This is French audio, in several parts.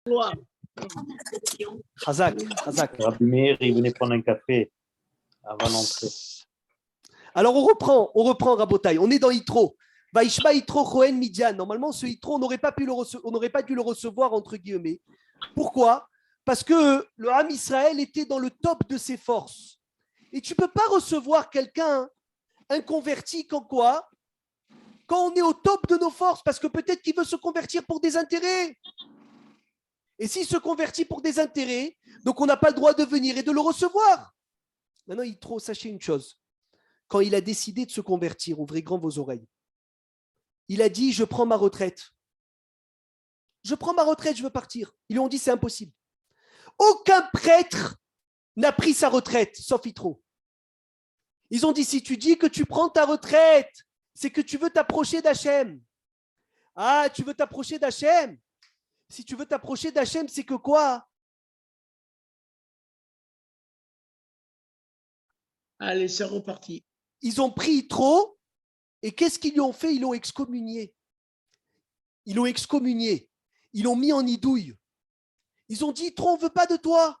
Gloire. Chazak, Chazak. Rabbi Meir, il venait prendre un café avant d'entrer. Alors on reprend Rabotai. On est dans Yitro. Vaishma Yitro Chohen Midian. Normalement, ce Yitro, on n'aurait pas dû le recevoir entre guillemets. Pourquoi? Parce que le Ham Israël était dans le top de ses forces. Et tu ne peux pas recevoir quelqu'un, un converti, quand quoi? Quand on est au top de nos forces, parce que peut-être qu'il veut se convertir pour des intérêts. Et s'il se convertit pour des intérêts, donc on n'a pas le droit de venir et de le recevoir. Maintenant, Yitro, sachez une chose. Quand il a décidé de se convertir, ouvrez grand vos oreilles. Il a dit, je prends ma retraite. Je prends ma retraite, je veux partir. Ils lui ont dit, c'est impossible. Aucun prêtre n'a pris sa retraite, sauf Yitro. Ils ont dit, si tu dis que tu prends ta retraite, c'est que tu veux t'approcher d'Hachem. Ah, tu veux t'approcher d'Hachem? Si tu veux t'approcher d'Hachem, c'est que quoi? Allez, c'est reparti. Ils ont pris Yitro et qu'est-ce qu'ils lui ont fait? Ils l'ont excommunié. Ils l'ont excommunié. Ils l'ont mis en idouille. Ils ont dit, Yitro, on ne veut pas de toi.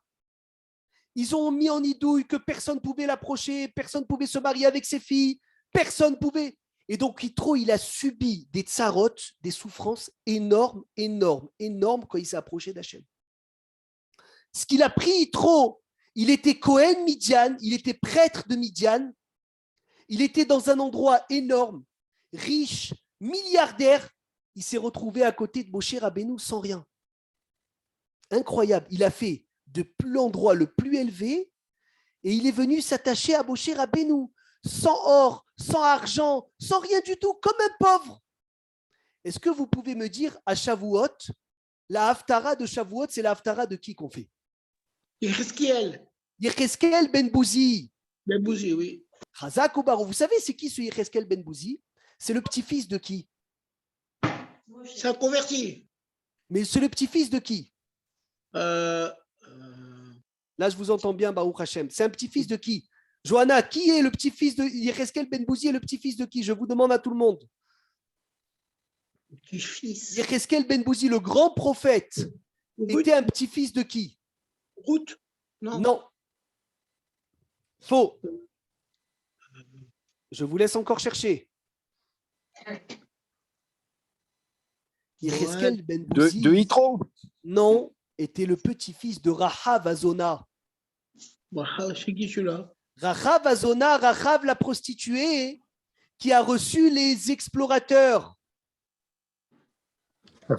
Ils ont mis en idouille que personne ne pouvait l'approcher, personne ne pouvait se marier avec ses filles, personne ne pouvait. Et donc, Yitro, il a subi des tsarot, des souffrances énormes, énormes, énormes quand il s'est approché d'Hachem. Ce qu'il a pris, Yitro, il était Cohen Midian, il était prêtre de Midian, il était dans un endroit énorme, riche, milliardaire. Il s'est retrouvé à côté de Moshe Rabbeinu sans rien. Incroyable. Il a fait de l'endroit le plus élevé et il est venu s'attacher à Moshe Rabbeinu sans or, sans argent, sans rien du tout, comme un pauvre. Est-ce que vous pouvez me dire à Shavuot, la haftara de Shavuot, c'est la haftara de qui qu'on fait? Yecheskel. Yecheskel Ben Bouzi. Ben Bouzi, oui. Chazak ou Barou. Vous savez, c'est qui ce Yecheskel Ben Bouzi? C'est le petit-fils de qui? C'est un converti. Mais c'est le petit-fils de qui? Là, je vous entends bien, Baruch Hashem. C'est un petit-fils de qui? Johanna, qui est le petit-fils de Yecheskel Ben Bouzi et le petit-fils de qui? Je vous demande à tout le monde. Petit-fils. Yecheskel Ben Bouzi, le grand prophète, était un petit-fils de qui? Ruth? Non. Non. Faux. Je vous laisse encore chercher. Yecheskel Ben Bouzi. De Yitro? Non, était le petit-fils de Rahav Azona. C'est qui celui-là? Rahav Azona, Rahav la prostituée, qui a reçu les explorateurs. Mais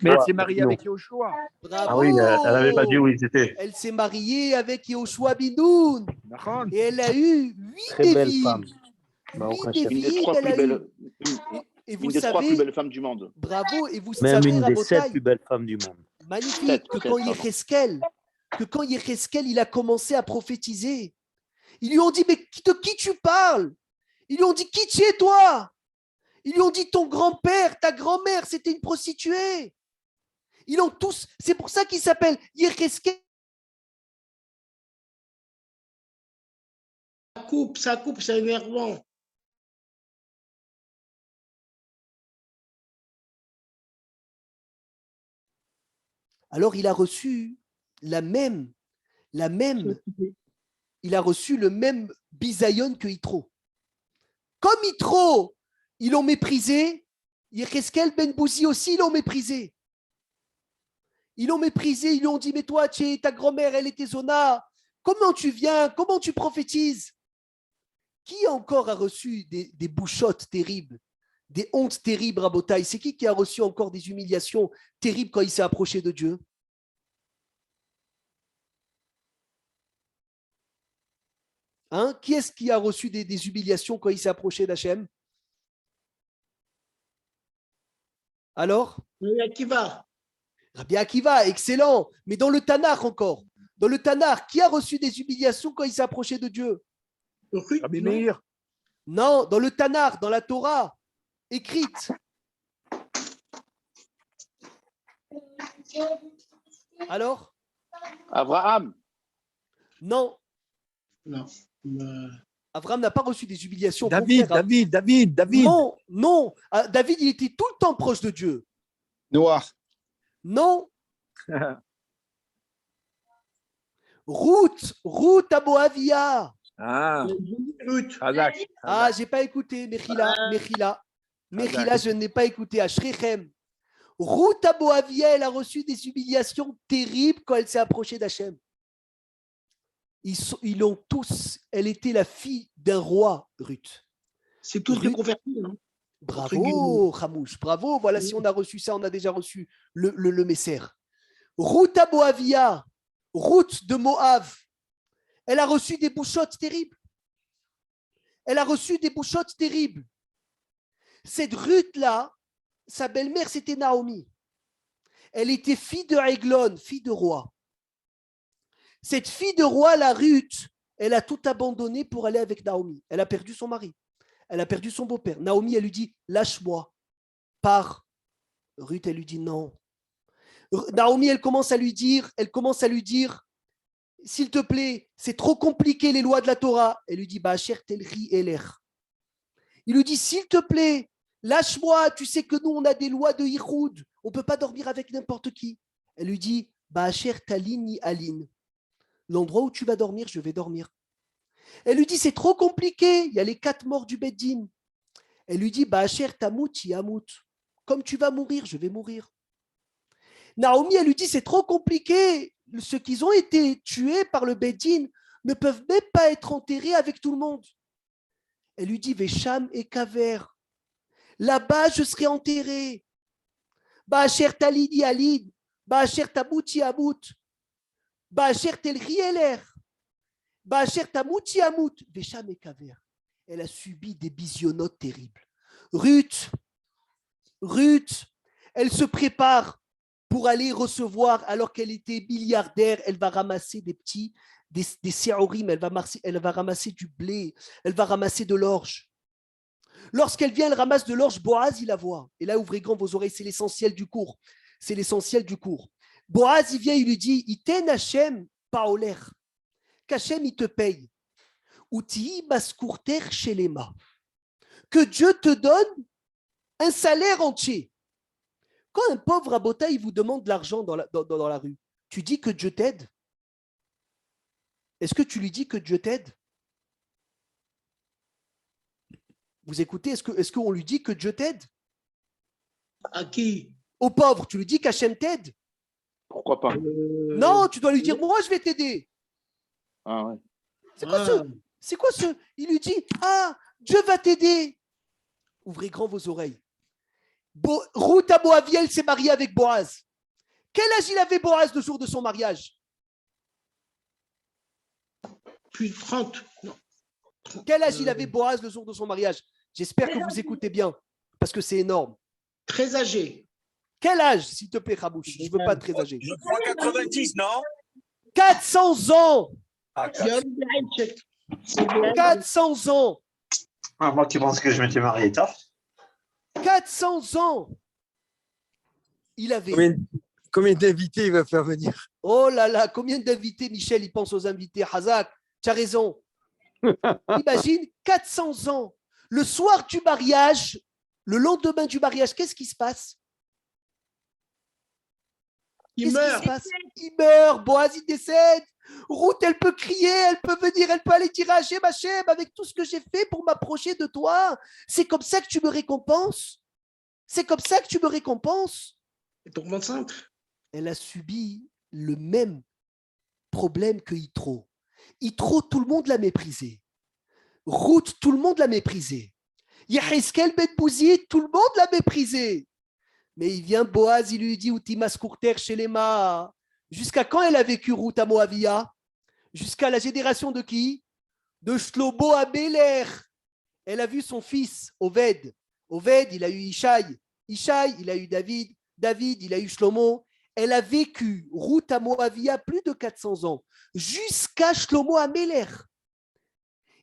elle s'est mariée avec Yoshua. Bravo. Ah oui, elle n'avait pas dit où ils étaient. Elle s'est mariée avec Yoshua Binoun. Et elle a eu 8 Très belle Dévim. femme. 8 Une des Dévim, trois elle plus a belles, eu. Et vous une des trois plus savez, belles femmes du monde. bravo, et vous Même savez, une des 7 Rabotai, plus belles femmes du monde. magnifique, que quand Yecheskel, il a commencé à prophétiser, ils lui ont dit, mais de qui tu parles? Ils lui ont dit, qui tu es toi? Ils lui ont dit, ton grand-père, ta grand-mère, c'était une prostituée. Ils ont tous, c'est pour ça qu'il s'appelle Yecheskel. Ça coupe, c'est énervant. Alors il a reçu il a reçu le même bisayon que Yitro. Comme Yitro, ils l'ont méprisé, Yecheskel Ben Bouzi aussi, ils l'ont méprisé. Ils l'ont méprisé, ils lui ont dit, mais toi, ta grand-mère, elle était Zona. Comment tu viens? Comment tu prophétises? Qui encore a reçu des bouchottes terribles, des hontes terribles, Rabotai? C'est qui a reçu encore des humiliations terribles quand il s'est approché de Dieu? Hein? Qui est-ce qui a reçu des humiliations quand il s'est approché d'Hachem? Alors? Rabbi Akiva. Rabbi Akiva, excellent. Mais dans le Tanakh encore. Dans le Tanakh, qui a reçu des humiliations quand il s'est approché de Dieu? Rabbi Meir. Non, dans le Tanakh, dans la Torah, écrite. Alors? Abraham. Non. Non. Abraham n'a pas reçu des humiliations. David. Non. Ah, David, il était tout le temps proche de Dieu. Noir. Non. Ruth à Moavia. Ah, Ruth. Razak. Ah, j'ai pas écouté. Mechila, je n'ai pas écouté. À Shrechem. Ruth à Moavia, elle a reçu des humiliations terribles quand elle s'est approchée d'Hachem. Ils l'ont tous. Elle était la fille d'un roi, Ruth. C'est tous des Ruth. convertis, non? Bravo, Hamouche, bravo. Voilà, si on a reçu ça, on a déjà reçu le Messer. Ruth à Moavia, Ruth de Moab, elle a reçu des bouchottes terribles. Cette Ruth-là, sa belle-mère, c'était Naomi. Elle était fille de Eglon, fille de roi. Cette fille de roi, la Ruth, elle a tout abandonné pour aller avec Naomi. Elle a perdu son mari. Elle a perdu son beau-père. Naomi, elle lui dit, lâche-moi, pars. Ruth, elle lui dit non. Naomi, elle commence à lui dire, s'il te plaît, c'est trop compliqué les lois de la Torah. Elle lui dit, Ba'asher telchi eler. Il lui dit, s'il te plaît, lâche-moi, tu sais que nous, on a des lois de Yichud, on ne peut pas dormir avec n'importe qui. Elle lui dit, Ba'asher talini alin. L'endroit où tu vas dormir, je vais dormir. Elle lui dit, c'est trop compliqué, il y a les 4 morts du Beddin. Elle lui dit, Ba'asher tamut yamut. Comme tu vas mourir, je vais mourir. Naomi, elle lui dit, c'est trop compliqué. Ceux qui ont été tués par le Beddin ne peuvent même pas être enterrés avec tout le monde. Elle lui dit, Vesham et Kaver. Là-bas, je serai enterré. Ba'asher talidi alid. Ba'asher tamut yamut. Ba'asher telchi eler. Ba'asher tamut yamut. Vesham et Kaver. Elle a subi des bisionotes terribles. Ruth, elle se prépare pour aller recevoir, alors qu'elle était milliardaire, elle va ramasser des séorim, elle va ramasser du blé, elle va ramasser de l'orge. Lorsqu'elle vient, elle ramasse de l'orge, Boaz, il la voit. Et là, ouvrez grand vos oreilles, c'est l'essentiel du cours. Boaz, il vient, il lui dit, Iten Hashem paoler, qu'Hachem, il te paye. Uti maskurter shelema. Que Dieu te donne un salaire entier. Quand un pauvre Rabota, il vous demande de l'argent dans la rue, tu dis que Dieu t'aide? Est-ce que tu lui dis que Dieu t'aide? Vous écoutez, est-ce qu'on lui dit que Dieu t'aide? À qui? Au pauvre, tu lui dis qu'Hachem t'aide? Pourquoi pas? Non, tu dois lui dire, moi je vais t'aider. Ah ouais. C'est quoi ce? Il lui dit, ah, Dieu va t'aider. Ouvrez grand vos oreilles. Ruth à Moaviel s'est mariée avec Boaz. Quel âge il avait Boaz le jour de son mariage? Plus de 30. Non. Quel âge il avait Boaz le jour de son mariage? J'espère que vous écoutez bien, parce que c'est énorme. Très âgé. Quel âge, s'il te plaît, Khabouch? Je ne veux pas être très âgé. Je crois 90, non? 400 ans. Ah, Il y a un check. 400 ans. Ah, moi qui pense que je m'étais marié tard. 400 ans. Il avait. Combien d'invités il va faire venir? Oh là là, combien d'invités, Michel, il pense aux invités. Hazak, tu as raison. Imagine, 400 ans. Le soir du mariage, le lendemain du mariage, qu'est-ce qui se passe? Il meurt. Il meurt, Boaz, il décède. Ruth, elle peut crier, elle peut venir, elle peut aller dire à Hachem, Hachem, avec tout ce que j'ai fait pour m'approcher de toi. C'est comme ça que tu me récompenses. Elle tombe enceinte. Elle a subi le même problème que Yitro. Yitro, tout le monde l'a méprisé. Ruth, tout le monde l'a méprisé. Yeheskel Ben Bouzi, tout le monde l'a méprisé. Mais il vient Boaz, il lui dit, Utimas Kurter Shelema. Jusqu'à quand elle a vécu Ruth à Moavia? Jusqu'à la génération de qui? De Shlomo Améler. Elle a vu son fils, Oved. Oved, il a eu Ishaï. Ishaï, il a eu David. David, il a eu Shlomo. Elle a vécu Ruth à Moavia plus de 400 ans, jusqu'à Shlomo Améler.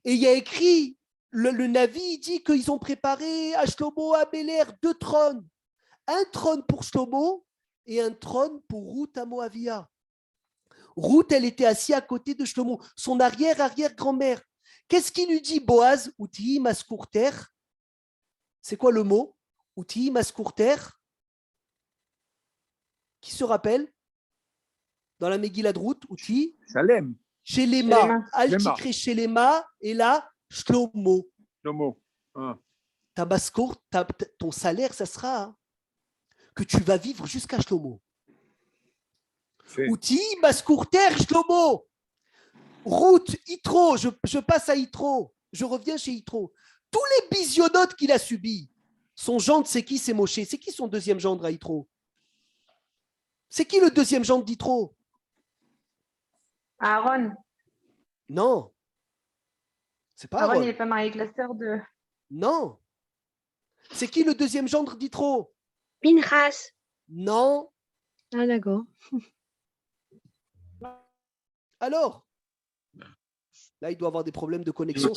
Et il y a écrit, le Navi dit qu'ils ont préparé à Shlomo Améler 2 trônes. Un trône pour Shlomo et un trône pour Ruth à Moavia. Ruth, elle était assise à côté de Shlomo, son arrière-arrière-grand-mère. Qu'est-ce qu'il lui dit, Boaz? Uti maskurter. C'est quoi le mot? Uti maskurter. Qui se rappelle? Dans la Megillah de Ruth, outil, Shalem, Shelema, Shelema. Al-Tikre Shelema, et là, Shlomo. Shlomo. Ah. Ta basse-cour, ton salaire, ça sera hein, que tu vas vivre jusqu'à Shlomo. Fait. Outil, basse-cour, terre, Shlomo. Route, Yitro, je passe à Yitro. Je reviens chez Yitro. Tous les bisionotes qu'il a subis. Son gendre, c'est qui? C'est Moshe. C'est qui son deuxième gendre à Yitro? C'est qui le deuxième gendre d'Yitro? Aaron. Non. C'est pas Aaron, il Aaron. n'est pas marié avec la sœur de. Non. C'est qui le deuxième gendre d'Yitro? Pinchas. Non. Ah, d'accord. Alors? Là, il doit avoir des problèmes de connexion.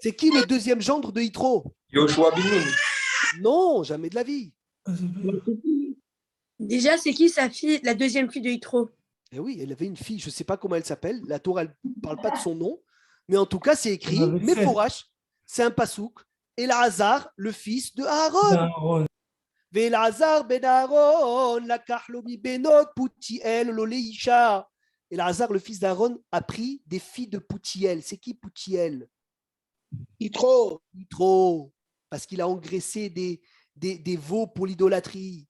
C'est qui le deuxième gendre de Yitro? Yoshua bin Nun. Non, jamais de la vie. Déjà, c'est qui sa fille, la deuxième fille de Yitro? Eh oui, elle avait une fille, je ne sais pas comment elle s'appelle. La Torah, elle ne parle pas de son nom. Mais en tout cas, c'est écrit, Meforash, c'est un pasouk. Elazar, le fils de Aaron. Velazar ben Aaron, la kahlomi benot, Poutiel, l'oleisha. Elazar, le fils d'Aaron, a pris des filles de Poutiel. C'est qui Poutiel? Yitro. Yitro, parce qu'il a engraissé des veaux pour l'idolâtrie.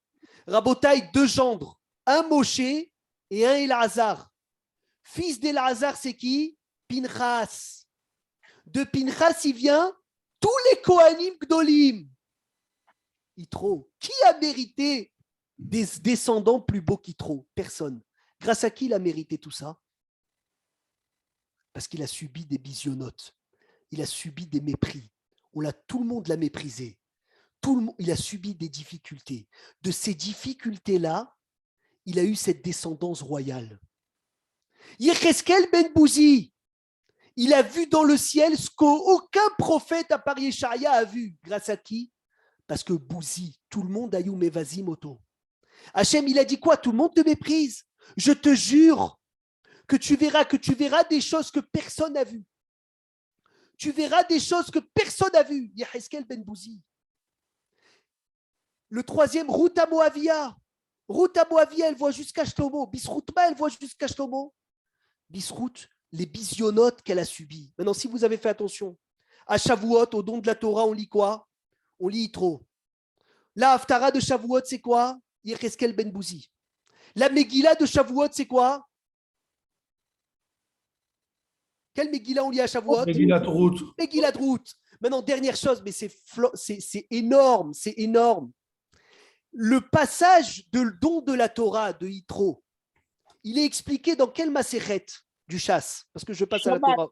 Rabotaï, deux gendres, un Moshe et un Elazar. Fils d'Elazar, c'est qui? Pinchas. De Pinchas, il vient tous les Kohanim Gdolim. Yitro, qui a mérité des descendants plus beaux qu'Yitro? Personne. Grâce à qui il a mérité tout ça? Parce qu'il a subi des bisionotes. Il a subi des mépris. Tout le monde l'a méprisé. Il a subi des difficultés. De ces difficultés-là, il a eu cette descendance royale. Yecheskel ben Bouzi, il a vu dans le ciel ce qu'aucun prophète à part Yesharia a vu. Grâce à qui? Parce que Bouzi, tout le monde a eu Mevazi Moto. Hachem, il a dit quoi? Tout le monde te méprise. Je te jure que tu verras des choses que personne n'a vues. Tu verras des choses que personne n'a vues. Yecheskel ben Bouzi. Le troisième, Ruth Moavia. Ruth Moavia, elle voit jusqu'à Shlomo. Bisroutma, elle voit jusqu'à Shlomo. Bisrout, les bisionotes qu'elle a subies. Maintenant, si vous avez fait attention, à Shavuot, au don de la Torah, on lit quoi? On lit Yitro. La Haftara de Shavuot, c'est quoi? Yecheskel ben Bouzi. La Megillah de Shavuot, c'est quoi? Quelle Megillah on lit à Shavuot? Megillat Ruth. Megillat Ruth. Maintenant, dernière chose, mais c'est énorme, c'est énorme. Le passage de don de la Torah de Yitro, il est expliqué dans quel Maseret du chasse? Parce que je passe à la Torah.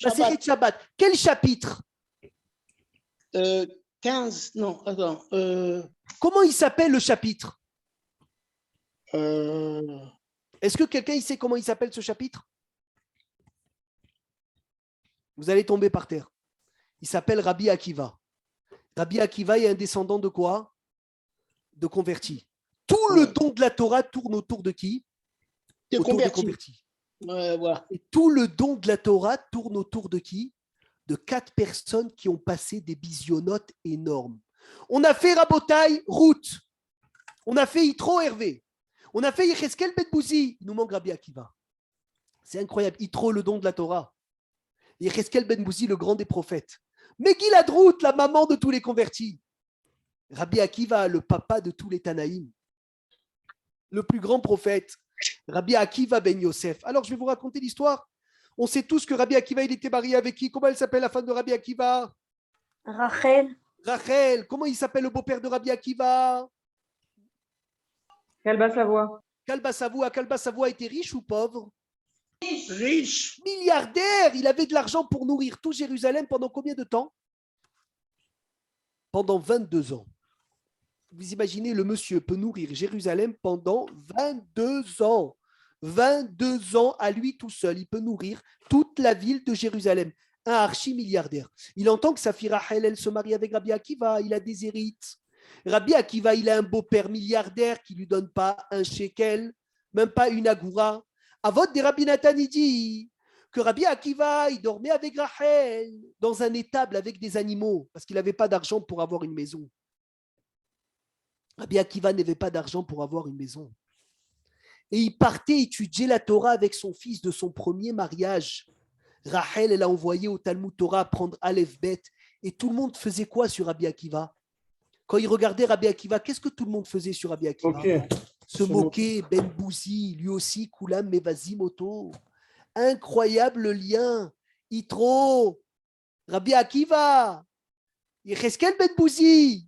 Maseret Shabbat. Quel chapitre? 15, non, attends. Comment il s'appelle le chapitre? Euh, Est-ce que quelqu'un sait comment il s'appelle ce chapitre? Vous allez tomber par terre. Il s'appelle Rabbi Akiva. Rabbi Akiva est un descendant de quoi? De convertis. Tout le don de la Torah tourne autour de qui? Autour des convertis. voilà. Et tout le don de la Torah tourne autour de qui? De 4 personnes qui ont passé des bisionotes énormes. On a fait Rabotai, Ruth. On a fait Yitro, Hervé. On a fait Yecheskel ben Bouzi. Il nous manque Rabbi Akiva. C'est incroyable. Yitro, le don de la Torah. Yecheskel ben Bouzi, le grand des prophètes. Megillat Ruth, la maman de tous les convertis. Rabbi Akiva, le papa de tous les Tanaïm. Le plus grand prophète. Rabbi Akiva ben Yosef. Alors, je vais vous raconter l'histoire. On sait tous que Rabbi Akiva, il était marié avec qui? Comment elle s'appelle, la femme de Rabbi Akiva? Rachel. Rachel. Comment il s'appelle, le beau-père de Rabbi Akiva? Kalba Savoie. Kalba Savoie. Kalba Savoie était riche ou pauvre? Riche. Milliardaire. Il avait de l'argent pour nourrir tout Jérusalem pendant combien de temps? Pendant 22 ans. Vous imaginez, le monsieur peut nourrir Jérusalem pendant 22 ans. 22 ans à lui tout seul. Il peut nourrir toute la ville de Jérusalem. Un archi-milliardaire. Il entend que sa fille Rachel, elle se marie avec Rabbi Akiva. Il a des hérites. Rabbi Akiva, il a un beau-père milliardaire qui ne lui donne pas un shekel, même pas une agoura. Avot des Rabbi Nathan, il dit que Rabbi Akiva, il dormait avec Rachel dans un étable avec des animaux parce qu'il n'avait pas d'argent pour avoir une maison. Rabbi Akiva n'avait pas d'argent pour avoir une maison. et il partait étudier la Torah avec son fils de son premier mariage. Rachel, elle a envoyé au Talmud Torah apprendre Aleph Bet. Et tout le monde faisait quoi sur Rabbi Akiva? Quand il regardait Rabbi Akiva, qu'est-ce que tout le monde faisait sur Rabbi Akiva? Se moquer, Ben Bouzi, lui aussi, Koulam Mevazi Moto. Incroyable lien. Yitro, Rabbi Akiva, Yecheskel Ben Bouzi.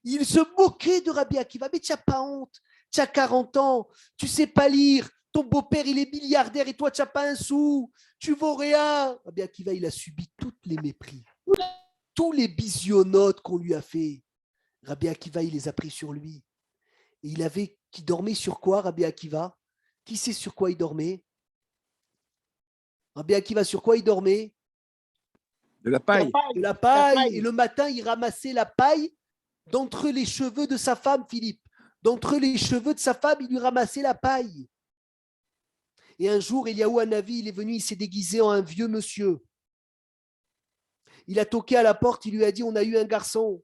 Il se moquait de Rabbi Akiva. Mais tu n'as pas honte. Tu as 40 ans. Tu ne sais pas lire. Ton beau-père, il est milliardaire et toi, tu n'as pas un sou. Tu vaux rien. Rabbi Akiva, il a subi tous les mépris. Tous les bisionotes qu'on lui a fait. Rabbi Akiva, il les a pris sur lui. Et qui dormait sur quoi, Rabbi Akiva? Qui sait sur quoi il dormait? Rabbi Akiva, sur quoi il dormait? De la paille. De la paille. Et le matin, il ramassait la paille d'entre les cheveux de sa femme, Philippe. D'entre les cheveux de sa femme, il lui ramassait la paille. Et un jour, Eliaou Hanavi, il est venu, il s'est déguisé en un vieux monsieur. Il a toqué à la porte, il lui a dit, on a eu un garçon.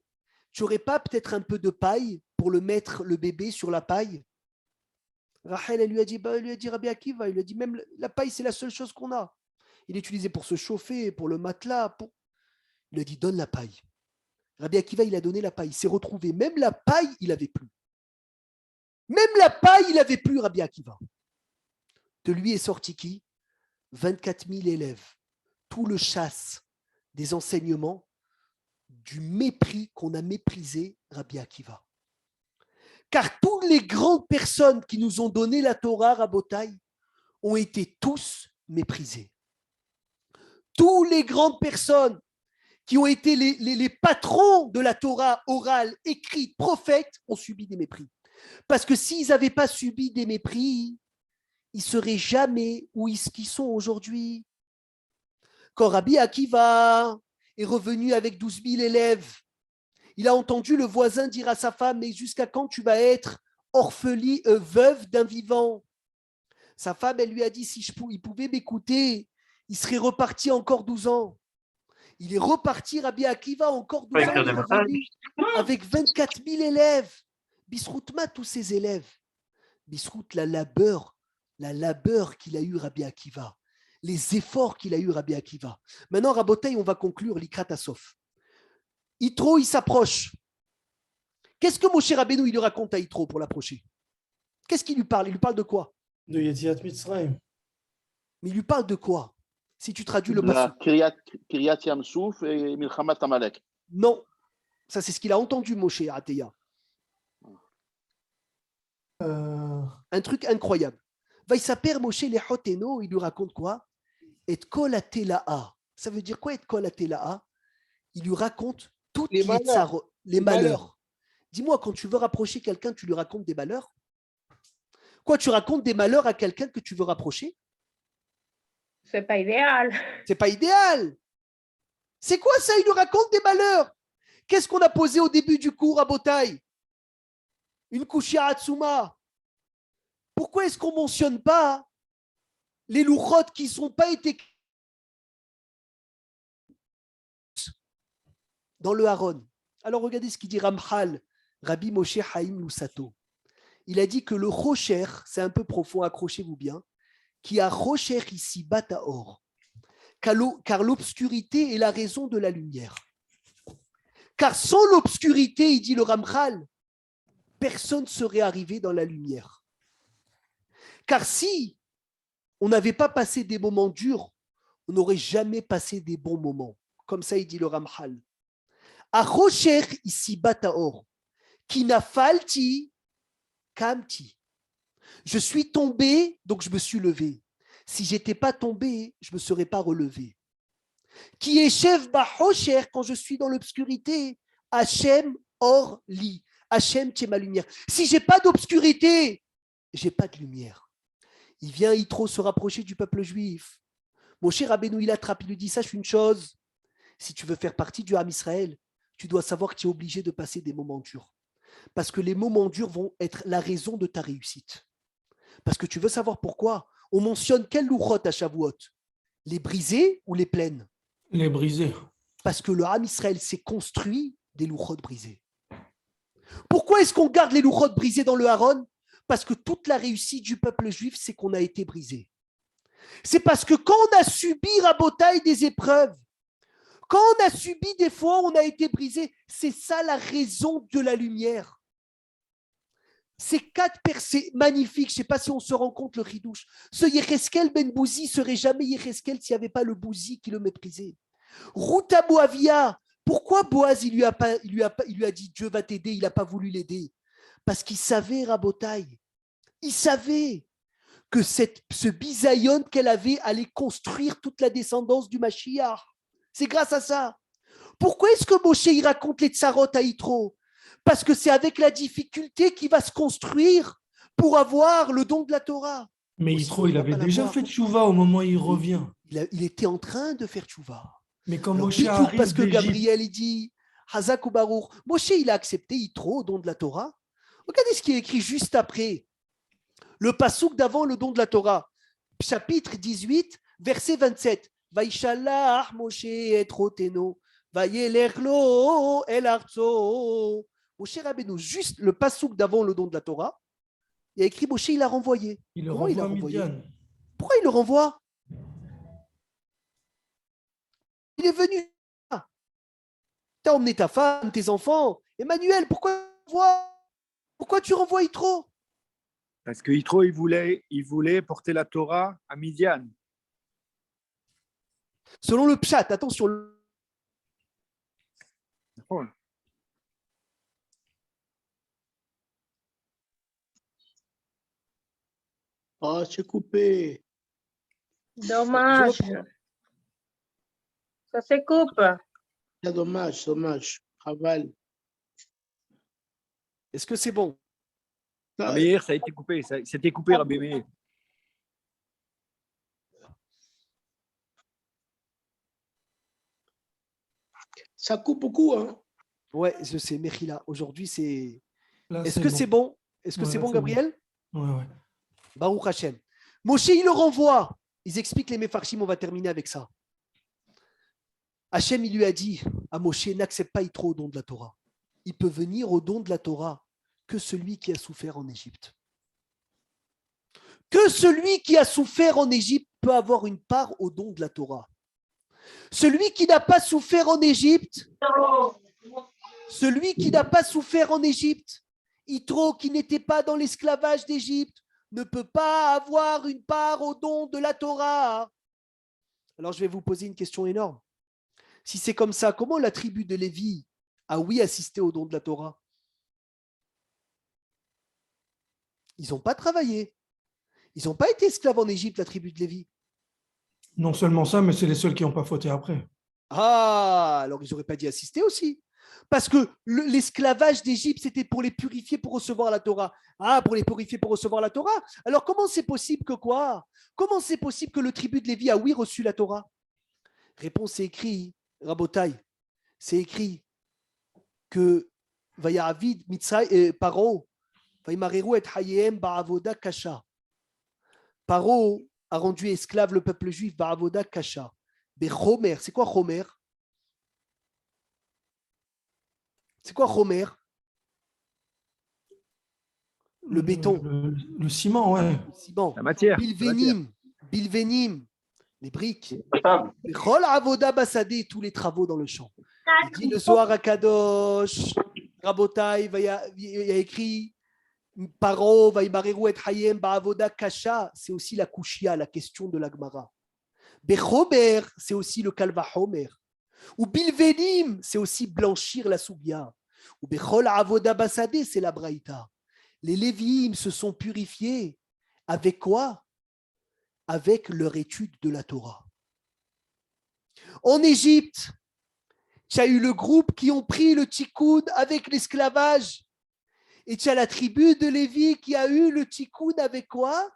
Tu n'aurais pas peut-être un peu de paille pour le mettre, le bébé, sur la paille? Rachel, elle lui a dit, Rabbi Akiva, il lui a dit, même la paille, c'est la seule chose qu'on a. Il est utilisé pour se chauffer, pour le matelas. Il lui a dit, donne la paille. Rabbi Akiva, il a donné la paille. Il s'est retrouvé. Même la paille, il n'avait plus. Même la paille, il n'avait plus, Rabbi Akiva. De lui est sorti qui? 24 000 élèves. Tout le chasse des enseignements, du mépris qu'on a méprisé Rabbi Akiva. Car toutes les grandes personnes qui nous ont donné la Torah, Rabotai, ont été tous méprisés. Toutes les grandes personnes qui ont été les patrons de la Torah orale, écrite, prophète, ont subi des mépris. Parce que s'ils n'avaient pas subi des mépris, ils ne seraient jamais où ils sont aujourd'hui. Quand Rabbi Akiva est revenu avec 12 000 élèves, il a entendu le voisin dire à sa femme, mais jusqu'à quand tu vas être veuve d'un vivant? Sa femme, elle lui a dit, si il pouvait m'écouter, il serait reparti encore 12 ans. Il est reparti, Rabbi Akiva, encore 12 ans, il est revenu avec 24 000 élèves. Bisroutma, tous ses élèves. Bisrout, la labeur qu'il a eu Rabbi Akiva, les efforts qu'il a eu Rabbi Akiva. Maintenant, Rabotai, on va conclure l'Ikrat Asof. Yitro, il s'approche. Qu'est-ce que Moshe Rabbeinu il lui raconte à Yitro pour l'approcher? Qu'est-ce qu'il lui parle? Il lui parle de quoi? De Yetziat Mitzrayim. Mais il lui parle de quoi? Si tu traduis le La passage. Kiryat Yamsouf et Milchamat Amalek. Non, ça c'est ce qu'il a entendu Moshe Ateya. Un truc incroyable. Vaïsaper Moshe Lehoteno, il lui raconte quoi? Et kol atela'a. Ça veut dire quoi et kol atela'a? Il lui raconte toutes les malheurs. Dis-moi, quand tu veux rapprocher quelqu'un, tu lui racontes des malheurs? Quoi, tu racontes des malheurs à quelqu'un que tu veux rapprocher? C'est pas idéal. C'est pas idéal. C'est quoi ça? Il nous raconte des malheurs. Qu'est-ce qu'on a posé au début du cours à Botaï? Une Kushia Hatsuma. Pourquoi est-ce qu'on ne mentionne pas les louchot qui ne sont pas été dans le Haron? Alors regardez ce qu'il dit Ramchal, Rabbi Moshe Haïm Lusato. Il a dit que le Rocher, c'est un peu profond, accrochez-vous bien, qui a Rocher ici, Bataor, car l'obscurité est la raison de la lumière. Car sans l'obscurité, il dit le Ramchal, personne ne serait arrivé dans la lumière. Car si on n'avait pas passé des moments durs, on n'aurait jamais passé des bons moments. Comme ça, il dit le Ramchal. A Rocher ici, Bataor, qui n'a falti kamti. Je suis tombé, donc je me suis levé. Si je n'étais pas tombé, je ne me serais pas relevé. Qui est chef Bahocher, quand je suis dans l'obscurité, Hachem or li. Hachem, tu es ma lumière. Si je n'ai pas d'obscurité, je n'ai pas de lumière. Il vient Yitro se rapprocher du peuple juif. Moshe Rabbeinu, il attrape, il lui dit, sache une chose, si tu veux faire partie du Ham Israël, tu dois savoir que tu es obligé de passer des moments durs. Parce que les moments durs vont être la raison de ta réussite. Parce que tu veux savoir pourquoi? On mentionne quel louchot à Shavuot? Les brisés ou les pleines? Les brisés. Parce que le Ham Israël s'est construit des louchot brisés. Pourquoi est-ce qu'on garde les louchot brisés dans le Haron? Parce que toute la réussite du peuple juif, c'est qu'on a été brisé. C'est parce que quand on a subi Rabotaï des épreuves, quand on a subi des fois, on a été brisé. C'est ça la raison de la lumière. Ces 4 versets magnifiques, je ne sais pas si on se rend compte le ridouche. Ce Yecheskel ben Bouzi serait jamais Yecheskel s'il n'y avait pas le Bouzi qui le méprisait. Ruta Boavia, pourquoi Boaz il lui a dit Dieu va t'aider, il n'a pas voulu l'aider? Parce qu'il savait, Rabotaï, il savait que ce bisaïon qu'elle avait allait construire toute la descendance du Mashiach. C'est grâce à ça. Pourquoi est-ce que Moshe il raconte les tsarot à Yitro? Parce que c'est avec la difficulté qu'il va se construire pour avoir le don de la Torah. Mais Aussi, Yitro, il va avait pas déjà l'avoir. fait tchouva au moment où il revient. Il était en train de faire tchouva. Mais quand Alors, Moshe Bitouk, arrive parce que d'Égypte, Gabriel, il dit Hazak ou Baruch. Moshe, il a accepté Yitro au don de la Torah. Regardez ce qui est écrit juste après. Le pasouk d'avant le don de la Torah. Chapitre 18, verset 27. Vaïshalach Moshe et Roteno. Vaïelerlo el arzo. Moshe Rabbeinu, juste le pasouk d'avant le don de la Torah. Il y a écrit Moshe, il l'a renvoyé. il le Comment il l'a renvoie à renvoyé? Midian. Pourquoi il le renvoie? Il est venu. Tu as emmené ta femme, tes enfants. Emmanuel, pourquoi tu renvoies Yitro? Parce que Yitro, il voulait porter la Torah à Midian. Selon le pshat, attention. Ah, c'est coupé. Dommage. Ça se coupe. C'est dommage, dommage. Raval. Est-ce que c'est bon? Rabbi Meir, ça a été coupé. C'était coupé, Rabbi Meir. Ça coupe beaucoup, hein? Ouais, je sais, Mechila. Aujourd'hui, c'est. Là, Est-ce que c'est bon? Est-ce que Ouais, c'est là, bon, c'est Gabriel? Ouais. Baruch Hashem. Moshe, il le renvoie. Ils expliquent les Mefarshim, on va terminer avec ça. Hachem, il lui a dit à Moshe, n'accepte pas Yitro au don de la Torah. Il peut venir au don de la Torah que celui qui a souffert en Égypte. Que celui qui a souffert en Égypte peut avoir une part au don de la Torah. Celui qui n'a pas souffert en Égypte, Yitro qui n'était pas dans l'esclavage d'Égypte, ne peut pas avoir une part au don de la Torah. Alors je vais vous poser une question énorme. Si c'est comme ça, comment la tribu de Lévi a assisté au don de la Torah? Ils n'ont pas travaillé. Ils n'ont pas été esclaves en Égypte, la tribu de Lévi. Non seulement ça, mais c'est les seuls qui n'ont pas fauté après. Ah, alors ils n'auraient pas dit assister aussi. Parce que l'esclavage d'Égypte, c'était pour les purifier pour recevoir la Torah. Ah, pour les purifier pour recevoir la Torah. Alors comment c'est possible que quoi? Comment c'est possible que le tribu de Lévi a reçu la Torah? Réponse, c'est écrit, Rabotai, c'est écrit que Vayavid Mitzray Paro, Vaimareru et Hayem Ba'avoda Kasha. Paro a rendu esclave le peuple juif Ba'avoda Kasha. Chomer, c'est quoi Chomer? C'est quoi Chomer? Le béton. Le ciment, ouais. Le ciment. La matière. Bilvenim, les briques. Chol avoda basadé, tous les travaux dans le champ. Il dit le Zohar à Kadosh, Rabotai, il y a écrit Paro, Vaimareru et Hayem, Ba'avoda Kasha, c'est aussi la Kushia, la question de la Gemara. Bechomer, c'est aussi le Kalva Homer. Ou Bilvenim, c'est aussi blanchir la Sougia. Ou Bechol avoda basadé, c'est la Braïta. Les Lévi'im se sont purifiés. Avec quoi? Avec leur étude de la Torah. En Égypte, tu as eu le groupe qui ont pris le tikkun avec l'esclavage. Et tu as la tribu de Lévi qui a eu le tikkun avec quoi?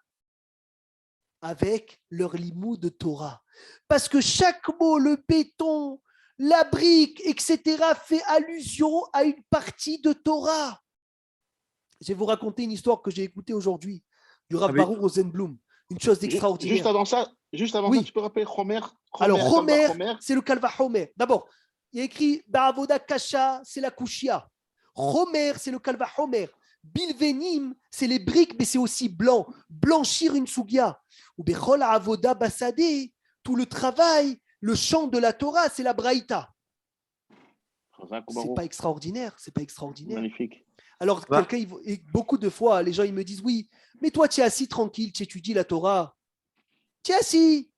Avec leur limou de Torah. Parce que chaque mot, le béton, la brique, etc., fait allusion à une partie de Torah. Je vais vous raconter une histoire que j'ai écoutée aujourd'hui du Rav Baruch Rosenblum. Une chose extraordinaire. Juste avant Oui. ça, tu peux rappeler Chomer. Alors, Chomer, c'est le Kalva Homer. D'abord, il y a écrit Ba'avoda Kasha, c'est la Kushia. Chomer, c'est le Kalva Homer. Bilvenim, c'est les briques, mais c'est aussi blanc. Blanchir une sougia. Ou bechol avoda basadeh, tout le travail, le chant de la Torah, c'est la braïta. C'est pas extraordinaire, c'est pas extraordinaire. Magnifique. Alors, Va. et beaucoup de fois, les gens ils me disent oui, mais toi, tu es assis tranquille, tu étudies la Torah. Tu es assis,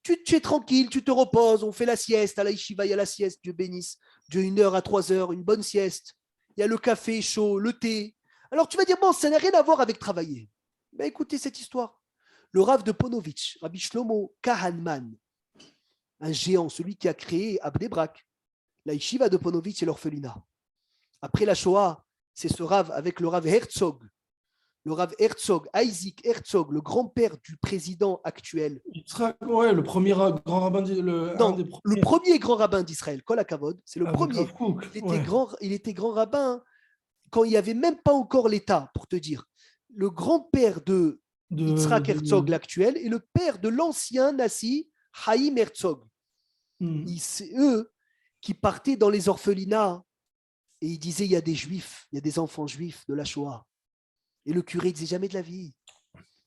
tu es tranquille, tu te reposes, on fait la sieste. À la yeshiva, il y a la sieste, Dieu bénisse. Dieu, 1 heure à 3 heures, une bonne sieste. Il y a le café chaud, le thé. Alors, tu vas dire, bon, ça n'a rien à voir avec travailler. Mais écoutez cette histoire. Le Rav de Ponovitch, Rabbi Shlomo Kahanman, un géant, celui qui a créé Abnei Brak, la yeshiva de Ponovitch et l'orphelinat. Après la Shoah, c'est ce Rav avec le Rav Herzog. Le Rav Herzog, Isaac Herzog, le grand-père du président actuel. Ouais, le premier grand rabbin, Non, un des le premier grand rabbin d'Israël, Kol HaKavod, c'est le avec premier. Rav Kook, Il était grand rabbin quand il n'y avait même pas encore l'État, pour te dire. Le grand-père de Yitzhak Herzog, l'actuel, et le père de l'ancien Nassi, Chaim Herzog. C'est eux qui partaient dans les orphelinats et ils disaient il y a des juifs, il y a des enfants juifs de la Shoah. Et le curé disait jamais de la vie.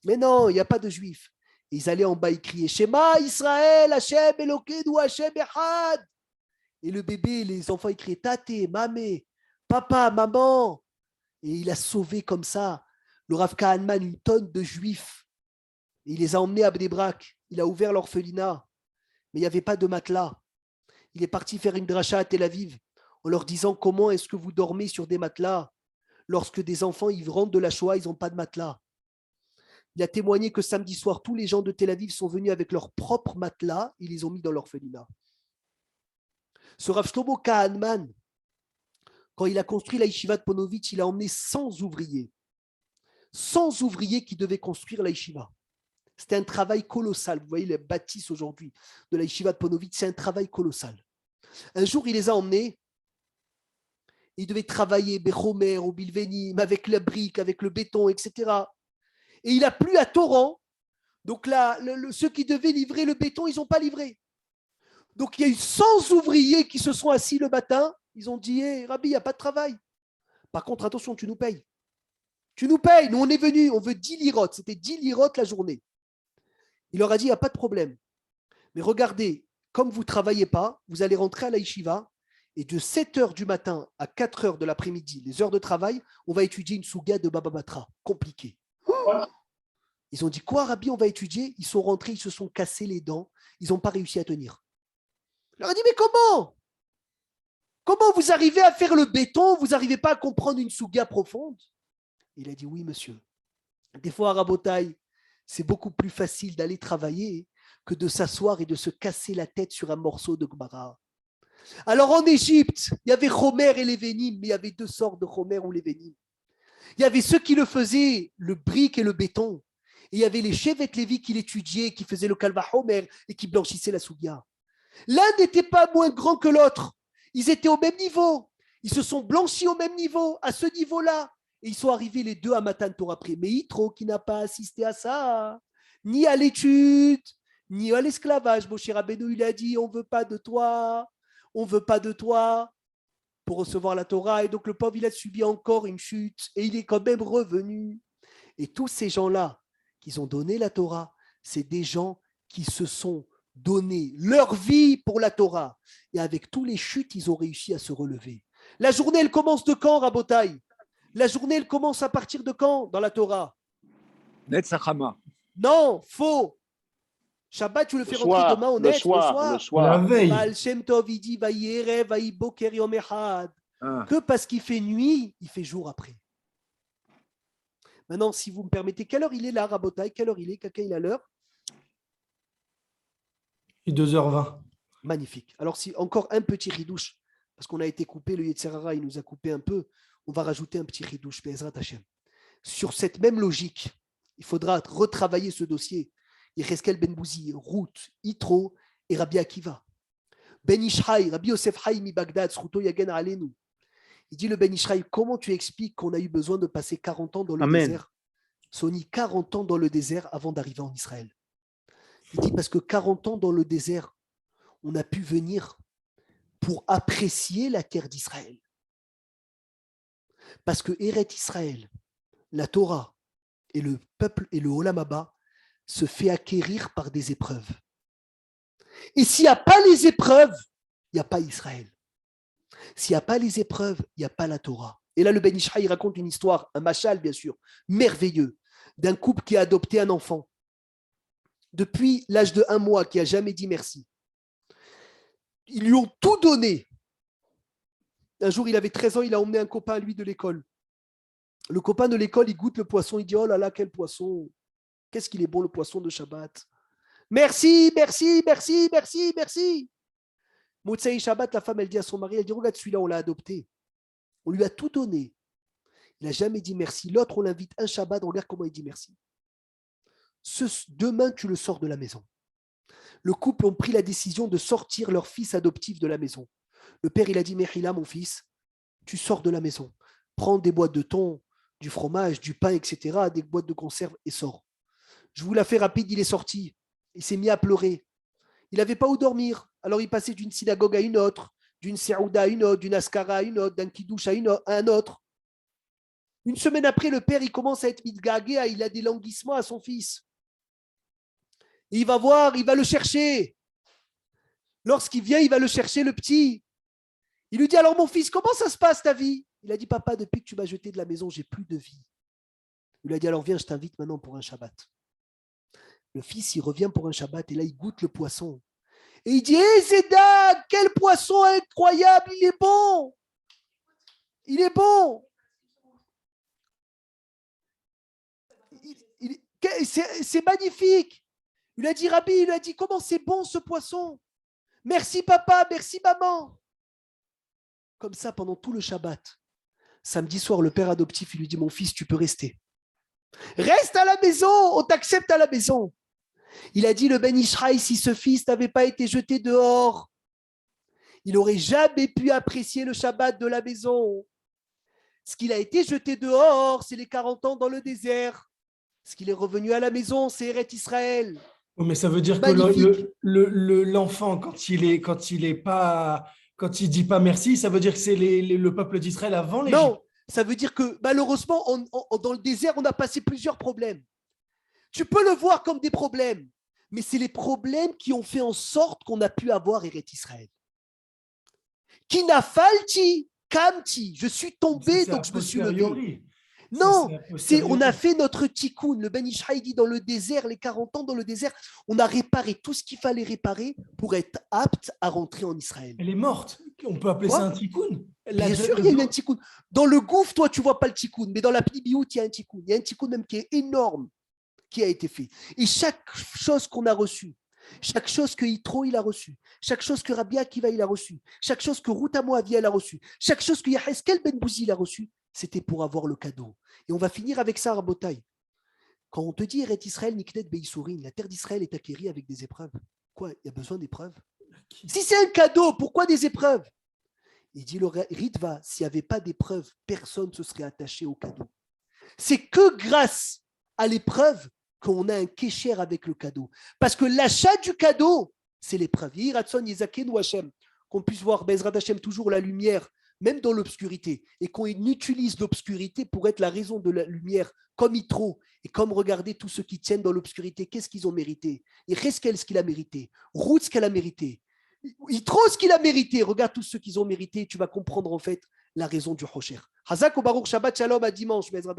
Mais non, il n'y a pas de juifs. Et ils allaient en bas, ils criaient Shema Israël, Hashem Elokeinu, Hashem Echad. Et le bébé, les enfants, ils criaient Tate, Mamé, Papa, Maman. Et il a sauvé comme ça le Rav Kahanman, une tonne de juifs. Et il les a emmenés à Bnei Brak. Il a ouvert l'orphelinat. Mais il n'y avait pas de matelas. Il est parti faire une dracha à Tel Aviv en leur disant comment est-ce que vous dormez sur des matelas lorsque des enfants ils rentrent de la Shoah, ils n'ont pas de matelas. Il a témoigné que samedi soir, tous les gens de Tel Aviv sont venus avec leurs propres matelas, ils les ont mis dans l'orphelinat. Ce Rav Shlomo Kahanman, quand il a construit la yeshiva de Ponovitch, il a emmené 100 ouvriers. 100 ouvriers qui devaient construire la yeshiva. C'était un travail colossal. Vous voyez les bâtisses aujourd'hui de la yeshiva de Ponovitch, c'est un travail colossal. Un jour, il les a emmenés. Ils devaient travailler Bechomer, au Bilvenim, avec la brique, avec le béton, etc. Et il a plu à torrent. Donc là, ceux qui devaient livrer le béton, ils n'ont pas livré. Donc il y a eu 100 ouvriers qui se sont assis le matin. Ils ont dit hey, Rabbi, il n'y a pas de travail. Par contre, attention, tu nous payes. Tu nous payes. Nous, on est venus, on veut 10 lirotes. C'était 10 lirotes la journée. Il leur a dit il n'y a pas de problème. Mais regardez, comme vous ne travaillez pas, vous allez rentrer à la yeshiva. Et de 7h du matin à 4h de l'après-midi, les heures de travail, on va étudier une souga de Baba Batra. Compliqué. Ils ont dit quoi, Rabbi, on va étudier. Ils sont rentrés, ils se sont cassés les dents. Ils n'ont pas réussi à tenir. Il leur a dit mais comment vous arrivez à faire le béton? Vous n'arrivez pas à comprendre une souga profonde? Il a dit oui, monsieur. Des fois, à Rabotai, c'est beaucoup plus facile d'aller travailler que de s'asseoir et de se casser la tête sur un morceau de Gemara. Alors en Égypte, il y avait Chomer et Lévénim, mais il y avait 2 sortes de Chomer ou Lévénim. Il y avait ceux qui le faisaient, le brique et le béton. Et il y avait les Shevet Lévi qui l'étudiaient, qui faisaient le Kalva Chomer et qui blanchissaient la Sougia. L'un n'était pas moins grand que l'autre. Ils étaient au même niveau. Ils se sont blanchis au même niveau, à ce niveau-là. Et ils sont arrivés les deux à Matan Torah après. Mais Yitro, qui n'a pas assisté à ça, ni à l'étude, ni à l'esclavage. Moshe Rabbeinu, il a dit, on ne veut pas de toi. On ne veut pas de toi pour recevoir la Torah. Et donc, le pauvre, il a subi encore une chute et il est quand même revenu. Et tous ces gens-là qui ont donné la Torah, c'est des gens qui se sont donné leur vie pour la Torah. Et avec tous les chutes, ils ont réussi à se relever. La journée, elle commence de quand, Rabotai? La journée, elle commence à partir de quand dans la Torah? Netzachama. Non, faux. Shabbat, tu le fais rentrer demain au le net, soir. La veille. Baal Shem Tov, il dit Vaïere, Vaï Boker Yom Echad. Ah. Que parce qu'il fait nuit, il fait jour après. Maintenant, si vous me permettez, quelle heure il est là, Rabotai? Quelle heure il est? Quelqu'un, il a l'heure? Et 2h20. Magnifique. Alors, si encore un petit ridouche, parce qu'on a été coupé, le Yetzirara, il nous a coupé un peu, on va rajouter un petit ridouche, Be'ezrat Hashem. Sur cette même logique, il faudra retravailler ce dossier. Yecheskel Ben Bouzi, Ruth, Yitro et Rabbi Akiva. Ben Ishraï, Rabbi Yosef Haïmi Bagdad, Sruto Yagen Alenu. Il dit le Ben Ishraï, comment tu expliques qu'on a eu besoin de passer 40 ans dans le désert? Sony, 40 ans dans le désert avant d'arriver en Israël. Il dit parce que 40 ans dans le désert, on a pu venir pour apprécier la terre d'Israël. Parce que Eret Israël, la Torah et le peuple et le Olam Haba se fait acquérir par des épreuves. Et s'il n'y a pas les épreuves, il n'y a pas Israël. S'il n'y a pas les épreuves, il n'y a pas la Torah. Et là, le Ben Ishraï raconte une histoire, un machal bien sûr, merveilleux, d'un couple qui a adopté un enfant depuis l'âge de 1 mois, qui n'a jamais dit merci. Ils lui ont tout donné. Un jour, il avait 13 ans, il a emmené un copain à lui de l'école. Le copain de l'école, il goûte le poisson, il dit « Oh là là, quel poisson! Qu'est-ce qu'il est bon le poisson de Shabbat! Merci, merci, merci, merci, merci !» Motsei Shabbat, la femme, elle dit à son mari, elle dit « Regarde celui-là, on l'a adopté. On lui a tout donné. Il n'a jamais dit merci. L'autre, on l'invite un Shabbat, regarde comment il dit merci. Demain, tu le sors de la maison. » Le couple ont pris la décision de sortir leur fils adoptif de la maison. Le père, il a dit, Mehila, mon fils, tu sors de la maison. Prends des boîtes de thon, du fromage, du pain, etc., des boîtes de conserve et sors. Je vous la fais rapide, il est sorti. Il s'est mis à pleurer. Il n'avait pas où dormir. Alors il passait d'une synagogue à une autre, d'une serouda à une autre, d'une askara à une autre, d'un kidouche à un autre. Une semaine après, le père, il commence à être mitgagé, il a des languissements à son fils. Et il va voir, il va le chercher. Lorsqu'il vient, il va le chercher, le petit. Il lui dit, alors mon fils, comment ça se passe ta vie? Il a dit, papa, depuis que tu m'as jeté de la maison, j'ai plus de vie. Il lui a dit, alors viens, je t'invite maintenant pour un Shabbat. Le fils, il revient pour un Shabbat et là, il goûte le poisson. Et il dit, hé Zédag, quel poisson incroyable, il est bon. Il est bon. C'est magnifique. Il a dit, Rabbi, il a dit, comment c'est bon ce poisson? Merci papa, merci maman. Comme ça, pendant tout le Shabbat. Samedi soir, le père adoptif, il lui dit, mon fils, tu peux rester. Reste à la maison, on t'accepte à la maison. Il a dit, le Ben Ishraï, si ce fils n'avait pas été jeté dehors, il n'aurait jamais pu apprécier le Shabbat de la maison. Ce qu'il a été jeté dehors, c'est les 40 ans dans le désert. Ce qu'il est revenu à la maison, c'est Eret Israël. Mais ça veut dire Magnifique. que l'enfant, quand il dit pas merci, ça veut dire que c'est le peuple d'Israël avant l'Égypte. Non, ça veut dire que malheureusement, dans le désert, on a passé plusieurs problèmes. Tu peux le voir comme des problèmes, mais c'est les problèmes qui ont fait en sorte qu'on a pu avoir Eret Israël. Kinafalti, kamti, je suis tombé, donc je me suis levé. Non, on a fait notre tikkun. Le Ben Ishraï dit dans le désert, les 40 ans dans le désert, on a réparé tout ce qu'il fallait réparer pour être apte à rentrer en Israël. Elle est morte. On peut appeler ça un tikkun. Bien sûr, il y a eu un tikkun. Dans le gouffre, toi, tu ne vois pas le tikkun, mais dans la Pnibiout, il y a un tikkun. Il y a un tikkun même qui est énorme, qui a été fait. Et chaque chose qu'on a reçue, chaque chose que Yitro il a reçue, chaque chose que Rabbi Akiva il a reçue, chaque chose que Ruth Moavi elle a reçue, chaque chose que Yaheskel Ben Bouzi il a reçue, c'était pour avoir le cadeau. Et on va finir avec ça, Rabotai. Quand on te dit Eret Israël Niknet Beisourin, la terre d'Israël est acquérie avec des épreuves. Quoi? Il y a besoin d'épreuves? Si c'est un cadeau, pourquoi des épreuves? Il dit le Ritva, s'il n'y avait pas d'épreuves, personne ne se serait attaché au cadeau. C'est que grâce à l'épreuve qu'on a un kécher avec le cadeau. Parce que l'achat du cadeau, c'est l'épreuve. Qu'on puisse voir Bezrat Hashem toujours la lumière, même dans l'obscurité, et qu'on utilise l'obscurité pour être la raison de la lumière, comme Yitro, et comme regarder tous ceux qui tiennent dans l'obscurité, qu'est-ce qu'ils ont mérité? Et Cheskel, ce qu'il a mérité, Ruth, ce qu'elle a mérité, Yitro, ce qu'il a mérité, regarde tous ceux qu'ils ont mérité, tu vas comprendre en fait la raison du Hosher. Hazak au Baruch Shabbat Shalom à dimanche, Bezrat Hashem.